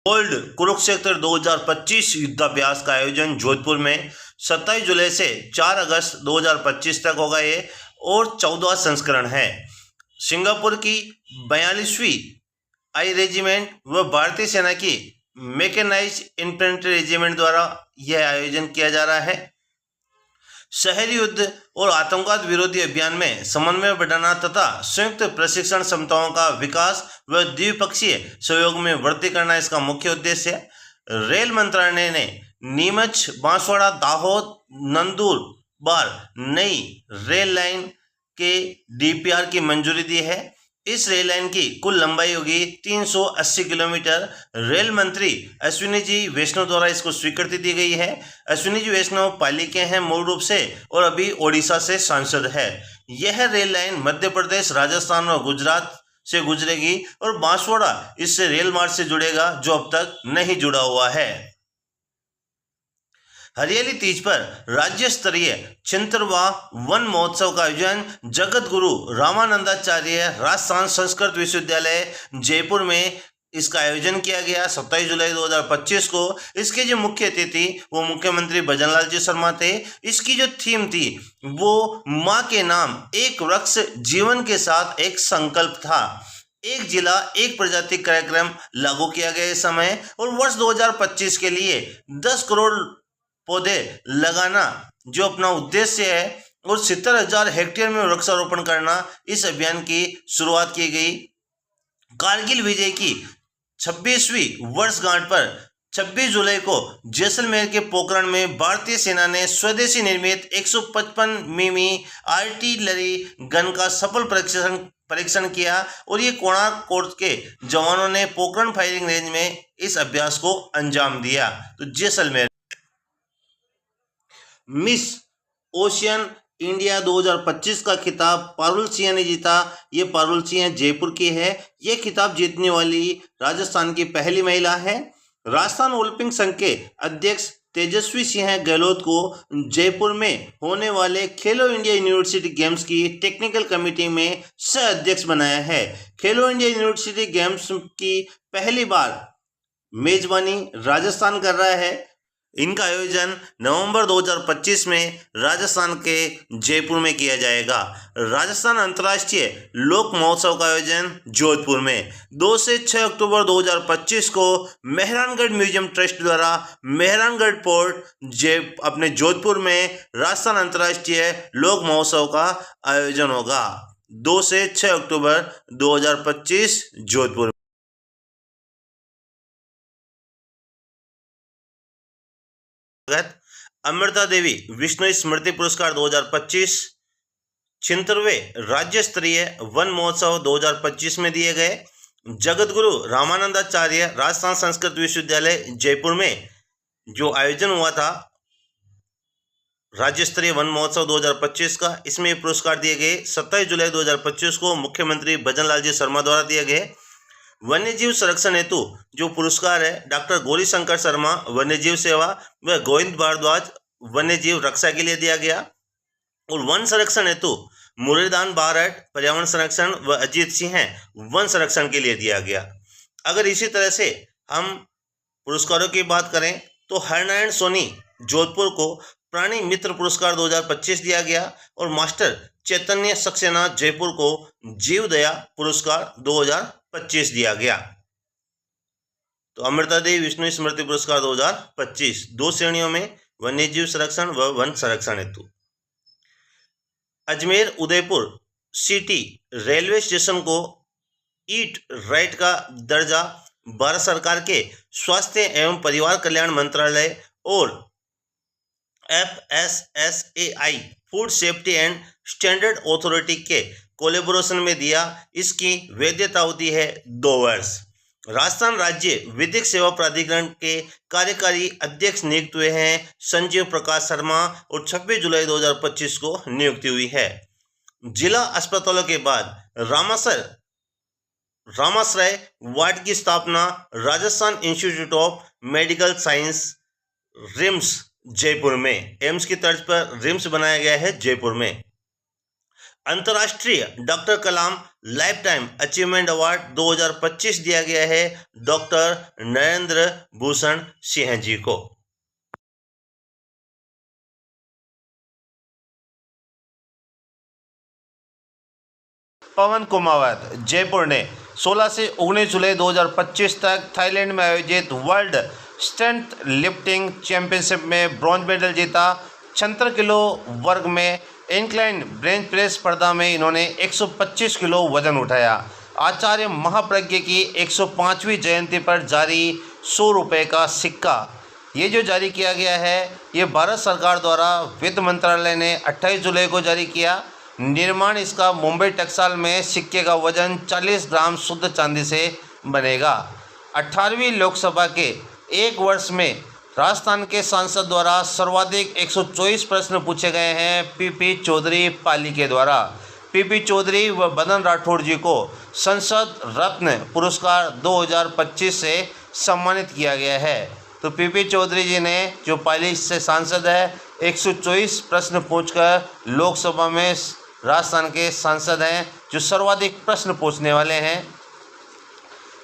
गोल्ड कुरुक्षेत्र 2025 युद्धाभ्यास का आयोजन जोधपुर में 27 जुलाई से 4 अगस्त 2025 तक होगा ये और 14वां संस्करण है। सिंगापुर की 42वीं आई रेजिमेंट व भारतीय सेना की मैकेनाइज्ड इन्फेंट्री रेजिमेंट द्वारा यह आयोजन किया जा रहा है। शहरी युद्ध और आतंकवाद विरोधी अभियान में समन्वय बढ़ाना तथा संयुक्त प्रशिक्षण क्षमताओं का विकास व द्विपक्षीय सहयोग में वृद्धि करना इसका मुख्य उद्देश्य है। रेल मंत्रालय ने नीमच, बांसवाड़ा, दाहोद, नंदुरबार नई रेल लाइन के DPR की मंजूरी दी है। इस रेल लाइन की कुल लंबाई होगी 380 किलोमीटर। रेल मंत्री अश्विनी जी वैष्णव द्वारा इसको स्वीकृति दी गई है। अश्विनी जी वैष्णव पाली के हैं मूल रूप से और अभी ओडिशा से सांसद है। यह रेल लाइन मध्य प्रदेश, राजस्थान और गुजरात से गुजरेगी और बांसवाड़ा इससे रेल मार्ग से जुड़ेगा जो अब तक नहीं जुड़ा हुआ है। हरियाली तीज पर राज्य स्तरीय छिंतरवा वन महोत्सव का आयोजन जगत गुरु रामानंदाचार्य राजस्थान संस्कृत विश्वविद्यालय जयपुर में इसका आयोजन किया गया 27 जुलाई 2025 को। इसके जो मुख्य अतिथि वो मुख्यमंत्री भजनलाल जी शर्मा थे। इसकी जो थीम थी वो माँ के नाम एक वृक्ष जीवन के साथ एक संकल्प था। एक जिला एक प्रजाति कार्यक्रम लागू किया गया इस समय और वर्ष 2025 के लिए 10 करोड़ पौधे लगाना जो अपना उद्देश्य है और 70,000 हेक्टेयर में वृक्षारोपण करना इस अभियान की शुरुआत की गई। कारगिल विजय की 26वीं वर्षगांठ पर 26 जुलाई को जैसलमेर के पोखरण में भारतीय सेना ने स्वदेशी निर्मित 155 मिमी आर्टिलरी गन का सफल परीक्षण किया और ये कोणार्क कोर्ट के जवानों ने पोखरण फायरिंग रेंज में इस अभ्यास को अंजाम दिया। तो जैसलमेर मिस ओशियन इंडिया 2025 का खिताब पारुल सिंह ने जीता। ये पारुल सिंह जयपुर की है। ये खिताब जीतने वाली राजस्थान की पहली महिला है। राजस्थान ओलंपिक संघ के अध्यक्ष तेजस्वी सिंह गहलोत को जयपुर में होने वाले खेलो इंडिया यूनिवर्सिटी गेम्स की टेक्निकल कमेटी में सह अध्यक्ष बनाया है। खेलो इंडिया यूनिवर्सिटी गेम्स की पहली बार मेजबानी राजस्थान कर रहा है। इनका आयोजन नवंबर 2025 में राजस्थान के जयपुर में किया जाएगा। राजस्थान अंतर्राष्ट्रीय लोक महोत्सव का आयोजन जोधपुर में 2 से 6 अक्टूबर 2025 को मेहरानगढ़ म्यूजियम ट्रस्ट द्वारा मेहरानगढ़ पोर्ट अपने जोधपुर में राजस्थान अंतर्राष्ट्रीय लोक महोत्सव का आयोजन होगा। 2 से 6 अक्टूबर 2025 जोधपुर। अमृता देवी विष्णु स्मृति पुरस्कार 2025 छिंतरवें राज्य स्तरीय वन महोत्सव 2025 में दिए गए। जगत गुरु रामानंदाचार्य राजस्थान संस्कृत विश्वविद्यालय जयपुर में जो आयोजन हुआ था राज्य स्तरीय वन महोत्सव 2025 का, इसमें पुरस्कार दिए गए 27 जुलाई 2025 को मुख्यमंत्री भजनलाल जी शर्मा द्वारा दिए गए। वन्यजीव संरक्षण हेतु जो पुरस्कार है डॉक्टर गौरी शंकर शर्मा वन्यजीव सेवा व गोविंद भारद्वाज वन्यजीव रक्षा के लिए दिया गया और वन संरक्षण हेतु मुरलीधर बारट पर्यावरण संरक्षण व अजीत सिंह वन संरक्षण के लिए दिया गया। अगर इसी तरह से हम पुरस्कारों की बात करें तो हरनारायण सोनी जोधपुर को प्राणी मित्र पुरस्कार 2025 दिया गया और मास्टर चैतन्य सक्सेना जयपुर को जीवदया पुरस्कार 2025 दिया गया। तो अमृता देवी विष्णु स्मृति पुरस्कार 2025 2 श्रेणियों में, वन्यजीव संरक्षण व वन संरक्षण हेतु। Ajmer Udaipur city railway station को ईट राइट का दर्जा भारत सरकार के स्वास्थ्य एवं परिवार कल्याण मंत्रालय और FSSAI food safety and standard authority के कोलैबोरेशन में दिया। इसकी वैधता अवधि है 2 वर्ष। राजस्थान राज्य विधिक सेवा प्राधिकरण के कार्यकारी अध्यक्ष नियुक्त हुए हैं संजीव प्रकाश शर्मा और 26 जुलाई 2025 को नियुक्ति हुई है। जिला अस्पतालों के बाद रामाश्रय वार्ड की स्थापना Rajasthan institute of medical science RIMS Jaipur में, एम्स की तर्ज पर रिम्स बनाया गया है जयपुर में। अंतर्राष्ट्रीय डॉक्टर कलाम लाइफ टाइम अचीवमेंट अवार्ड 2025 दिया गया है डॉक्टर नरेंद्र भूषण सिंह जी को। पवन कुमावत जयपुर ने 16 से 19 जुलाई 2025 तक थाईलैंड में आयोजित वर्ल्ड स्ट्रेंथ लिफ्टिंग चैंपियनशिप में ब्रॉन्ज मेडल जीता। 76 किलो वर्ग में इंक्लाइन बेंच प्रेस स्पर्धा में इन्होंने 125 किलो वजन उठाया। आचार्य महाप्रज्ञ की 105वीं जयंती पर जारी 100 रुपये का सिक्का, ये जो जारी किया गया है ये भारत सरकार द्वारा वित्त मंत्रालय ने 28 जुलाई को जारी किया। निर्माण इसका मुंबई टेक्सटाइल में सिक्के का वजन 40 ग्राम शुद्ध चांदी से बनेगा। 18वीं लोकसभा के एक वर्ष में राजस्थान के सांसद द्वारा सर्वाधिक 124 प्रश्न पूछे गए हैं पीपी चौधरी पाली के द्वारा। पीपी चौधरी व बदन राठौड़ जी को संसद रत्न पुरस्कार 2025 से सम्मानित किया गया है। तो पीपी चौधरी जी ने, जो पाली से सांसद है, 124 प्रश्न पूछकर लोकसभा में राजस्थान के सांसद हैं जो सर्वाधिक प्रश्न पूछने वाले हैं।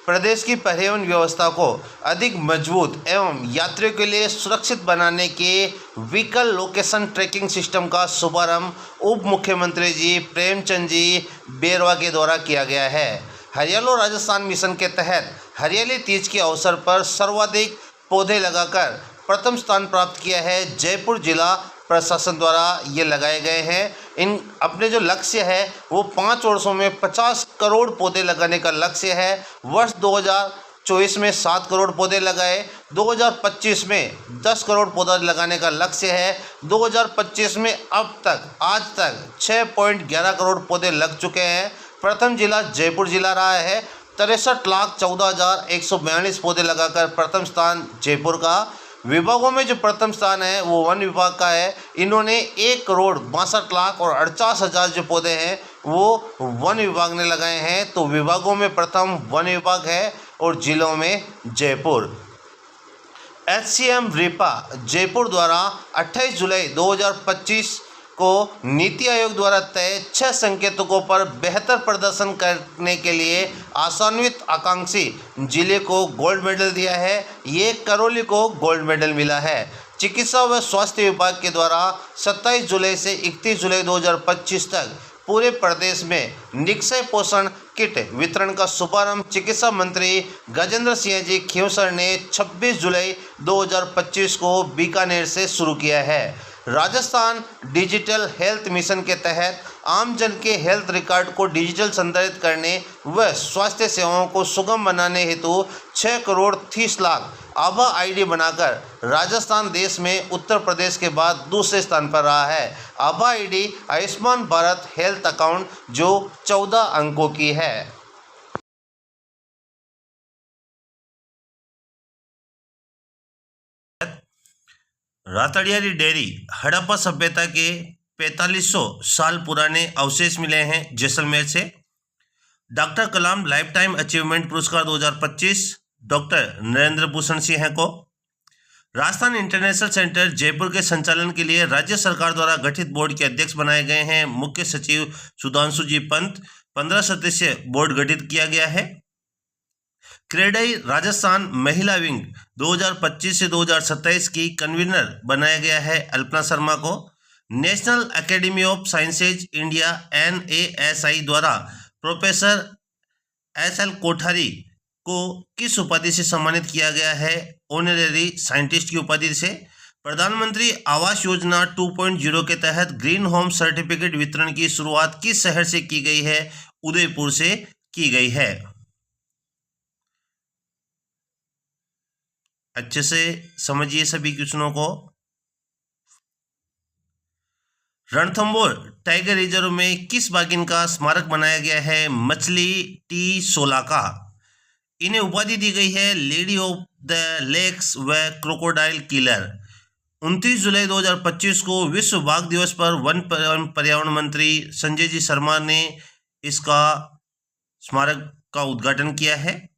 प्रदेश की परिवहन व्यवस्था को अधिक मजबूत एवं यात्रियों के लिए सुरक्षित बनाने के व्हीकल लोकेशन ट्रैकिंग सिस्टम का शुभारंभ उप मुख्यमंत्री जी प्रेमचंद जी बेरवा के द्वारा किया गया है। हरियालो राजस्थान मिशन के तहत हरियाली तीज के अवसर पर सर्वाधिक पौधे लगाकर प्रथम स्थान प्राप्त किया है जयपुर जिला प्रशासन द्वारा ये लगाए गए हैं। इन अपने जो लक्ष्य है वो 5 वर्षों में 50 करोड़ पौधे लगाने का लक्ष्य है। वर्ष 2024 में 7 करोड़ पौधे लगाए, 2025 में 10 करोड़ पौधा लगाने का लक्ष्य है। 2025 में अब तक आज तक 6.11 करोड़ पौधे लग चुके हैं। प्रथम जिला जयपुर जिला रहा है। 63,14,142 पौधे लगाकर प्रथम स्थान जयपुर का। विभागों में जो प्रथम स्थान है वो वन विभाग का है। इन्होंने 1,62,00,000 और 48,000 जो पौधे हैं वो वन विभाग ने लगाए हैं। तो विभागों में प्रथम वन विभाग है और जिलों में जयपुर। HCM रिपा जयपुर द्वारा 28 जुलाई 2025 को नीति आयोग द्वारा तय 6 संकेतकों पर बेहतर प्रदर्शन करने के लिए आशान्वित आकांक्षी जिले को गोल्ड मेडल दिया है। ये करौली को गोल्ड मेडल मिला है। चिकित्सा व स्वास्थ्य विभाग के द्वारा 27 जुलाई से 31 जुलाई 2025 तक पूरे प्रदेश में निक्षय पोषण किट वितरण का शुभारंभ चिकित्सा मंत्री गजेंद्र सिंह जी खींवसर ने 26 जुलाई 2025 को बीकानेर से शुरू किया है। राजस्थान डिजिटल हेल्थ मिशन के तहत आमजन के हेल्थ रिकॉर्ड को डिजिटल संदर्भित करने व स्वास्थ्य सेवाओं को सुगम बनाने हेतु 6 करोड़ 30 लाख आभा आईडी बनाकर राजस्थान देश में उत्तर प्रदेश के बाद दूसरे स्थान पर रहा है। आभा ID Ayushman Bharat health account जो 14 अंकों की है। रातड़ियारी डेयरी हड़प्पा सभ्यता के 4500 साल पुराने अवशेष मिले हैं जैसलमेर से। डॉक्टर कलाम लाइफ टाइम अचीवमेंट पुरस्कार 2025 डॉक्टर नरेंद्र भूषण सिंह को। राजस्थान इंटरनेशनल सेंटर जयपुर के संचालन के लिए राज्य सरकार द्वारा गठित बोर्ड के अध्यक्ष बनाए गए हैं मुख्य सचिव सुधांशु जी पंत। 15 सदस्यीय बोर्ड गठित किया गया है। क्रेडई राजस्थान महिला विंग 2025 से 2027 की कन्वीनर बनाया गया है अल्पना शर्मा को। National academy of sciences India NASI द्वारा प्रोफेसर SL कोठारी को किस उपाधि से सम्मानित किया गया है? ऑनरेरी साइंटिस्ट की उपाधि से। प्रधानमंत्री आवास योजना 2.0 के तहत ग्रीन होम सर्टिफिकेट वितरण की शुरुआत किस शहर से की गई है? उदयपुर से की गई है। अच्छे से समझिए सभी क्वेश्चनों को। रणथंभौर टाइगर रिजर्व में किस बाघिन का स्मारक बनाया गया है? मछली T16 का। इन्हें उपाधि दी गई है लेडी ऑफ द लेक्स व क्रोकोडाइल किलर। 29 जुलाई 2025 को विश्व बाघ दिवस पर वन पर्यावरण मंत्री संजय जी शर्मा ने इसका स्मारक का उद्घाटन किया है।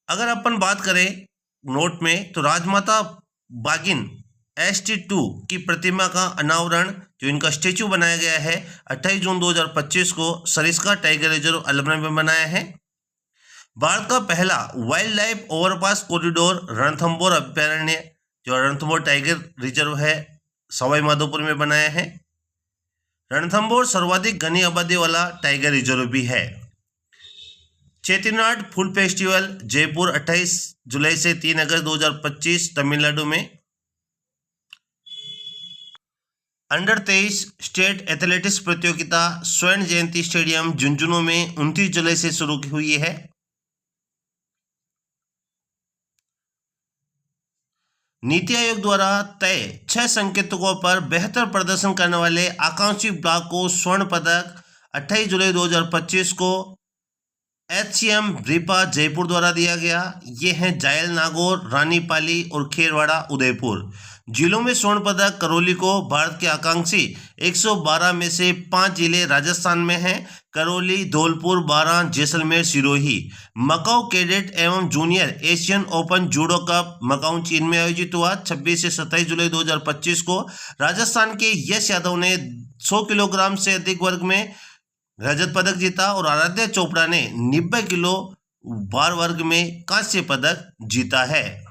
अगर अपन बात करें नोट में, तो राजमाता बाघिन ST2 की प्रतिमा का अनावरण, जो इनका स्टेच्यू बनाया गया है, 28 जून 2025 को सरिस्का टाइगर रिजर्व अलवर में बनाया है। भारत का पहला wild life overpass corridor Ranthambore अभ्यारण्य, जो रणथंभौर टाइगर रिजर्व है, सवाई माधोपुर में बनाया है। रणथंभौर सर्वाधिक घनी आबादी वाला टाइगर रिजर्व भी है। चेटीनाड फूड फेस्टिवल जयपुर 28 जुलाई से 3 अगस्त 2025 तमिलनाडु में। अंडर 23 स्टेट एथलेटिक्स प्रतियोगिता स्वर्ण जयंती स्टेडियम झुंझुनू में 29 जुलाई से शुरू हुई है। नीति आयोग द्वारा तय 6 संकेतकों पर बेहतर प्रदर्शन करने वाले आकांक्षी ब्लॉक को स्वर्ण पदक 28 जुलाई 2025 को HCM रीपा जयपुर द्वारा दिया गया। ये हैं जायल नागौर, रानीपाली और खेरवाड़ा उदयपुर। जिलों में स्वर्ण पदक करौली को भारत के आकांक्षी 112 में से 5 जिले राजस्थान में हैं। करौली, धौलपुर, बारां, जैसलमेर, सिरोही। मकाऊ कैडेट एवं junior Asian open judo cup Macau चीन में आयोजित हुआ। 26 से 27 जुलाई 2025 को राजस्थान के यश यादव ने 100 किलोग्राम से अधिक वर्ग में रजत पदक जीता और आराध्या चोपड़ा ने 90 किलो भार वर्ग में कांस्य पदक जीता है।